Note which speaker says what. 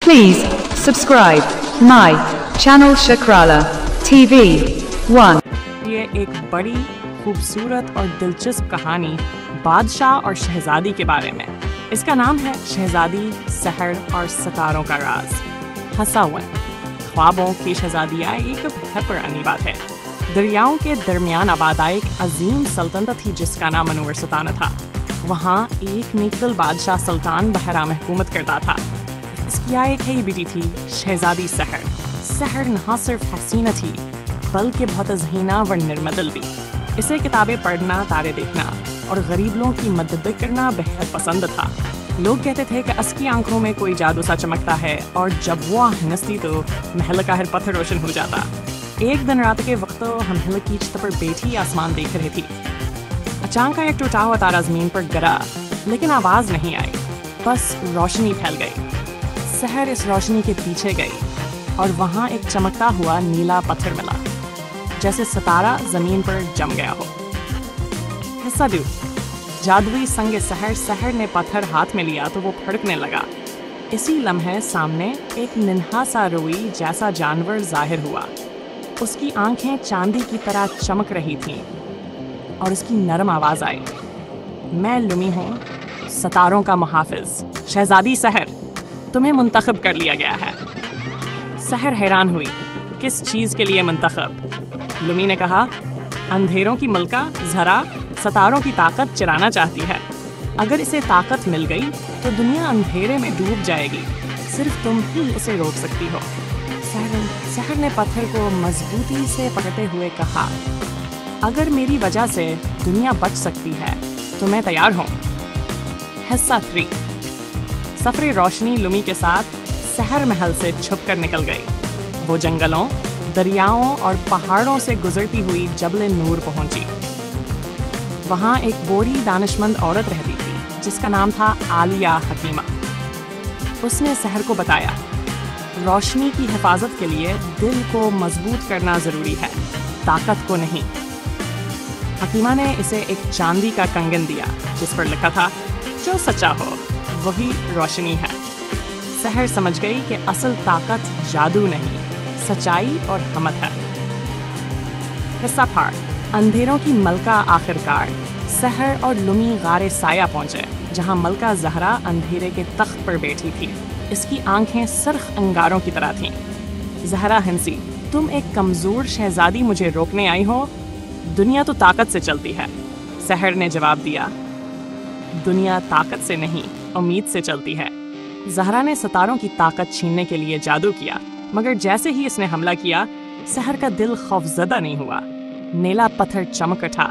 Speaker 1: Please subscribe my channel Shakrala TV 1.
Speaker 2: یہ ایک بڑی خوبصورت اور دلچسپ کہانی بادشاہ اور شہزادی کے بارے میں۔ اس کا نام ہے شہزادی سحر اور ستاروں کا راز۔ حساون خوابوں کی شہزادیاں ایک بہت پرانی بات ہے۔ دریاؤں کے درمیان آباد ایک عظیم سلطنت تھی جس کا نام انور سلطانہ تھا۔ وہاں ایک نیکل بادشاہ سلطان بحرام حکومت کرتا تھا۔ اس کی ایک ہی بیٹی تھی شہزادی سحر۔ سحر نہ صرف حسینہ تھی بلکہ بہت ذہینہ و نرمدل بھی۔ اسے کتابیں پڑھنا، تارے دیکھنا اور غریب لوگوں کی مدد کرنا بہت پسند تھا۔ لوگ کہتے تھے کہ اس کی آنکھوں میں کوئی جادو سا چمکتا ہے اور جب وہ ہنستی تو محل کا ہر پتھر روشن ہو جاتا۔ ایک دن رات کے وقت ہمہل کی چھت پر بیٹھی آسمان دیکھ رہی تھی۔ اچانک ایک ٹوٹا ہوا تارا زمین پر گرا، لیکن آواز نہیں آئی، بس روشنی پھیل گئی۔ سحر اس روشنی کے پیچھے گئی اور وہاں ایک چمکتا ہوا نیلا پتھر ملا، جیسے ستارہ زمین پر جم گیا ہو۔ حصہ 2، جادوئی سنگ سحر۔ سحر نے پتھر ہاتھ میں لیا تو وہ پھڑکنے لگا۔ اسی لمحے سامنے ایک ننھا سا روئی جیسا جانور ظاہر ہوا۔ اس کی آنکھیں چاندی کی طرح چمک رہی تھیں اور اس کی نرم آواز آئی، میں لمی ہوں، ستاروں کا محافظ، شہزادی سحر، تمہیں منتخب کر لیا گیا ہے۔ سحر حیران ہوئی، کس چیز کے لیے منتخب؟ لمی نے کہا، اندھیروں کی ملکہ زہرا ستاروں کی طاقت چرانا چاہتی ہے۔ اگر اسے طاقت مل گئی تو دنیا اندھیرے میں ڈوب جائے گی، صرف تم ہی اسے روک سکتی ہو۔ سحر نے پتھر کو مضبوطی سے پکڑتے ہوئے کہا، اگر میری وجہ سے دنیا بچ سکتی ہے تو میں تیار ہوں۔ حصہ 3، سفر روشنی۔ لمی کے ساتھ سحر محل سے چھپ کر نکل گئی۔ وہ جنگلوں، دریاؤں اور پہاڑوں سے گزرتی ہوئی جبل نور پہنچی۔ وہاں ایک بوڑھی دانشمند عورت رہتی تھی جس کا نام تھا عالیہ حکیمہ۔ اس نے سحر کو بتایا، روشنی کی حفاظت کے لیے دل کو مضبوط کرنا ضروری ہے، طاقت کو نہیں۔ حکیمہ نے اسے ایک چاندی کا کنگن دیا جس پر لکھا تھا، جو سچا ہو وہی روشنی ہے۔ سحر سمجھ گئی کہ اصل طاقت جادو نہیں، سچائی اور ہمت ہے۔ حصہ 4، اندھیروں کی ملکہ۔ آخرکار سحر اور لمی غار سایہ پہنچے جہاں ملکہ زہرا اندھیرے کے تخت پر بیٹھی تھی۔ اس کی آنکھیں سرخ انگاروں کی طرح تھیں۔ زہرا ہنسی، تم ایک کمزور شہزادی مجھے روکنے آئی ہو؟ دنیا تو طاقت سے چلتی ہے۔ سحر نے جواب دیا، دنیا طاقت سے نہیں، امید سے چلتی ہے۔ زہرا نے ستاروں کی طاقت چھیننے کے لیے جادو کیا، مگر جیسے ہی اس نے حملہ کیا، سحر کا دل خوفزدہ نہیں ہوا۔ نیلا پتھر چمک اٹھا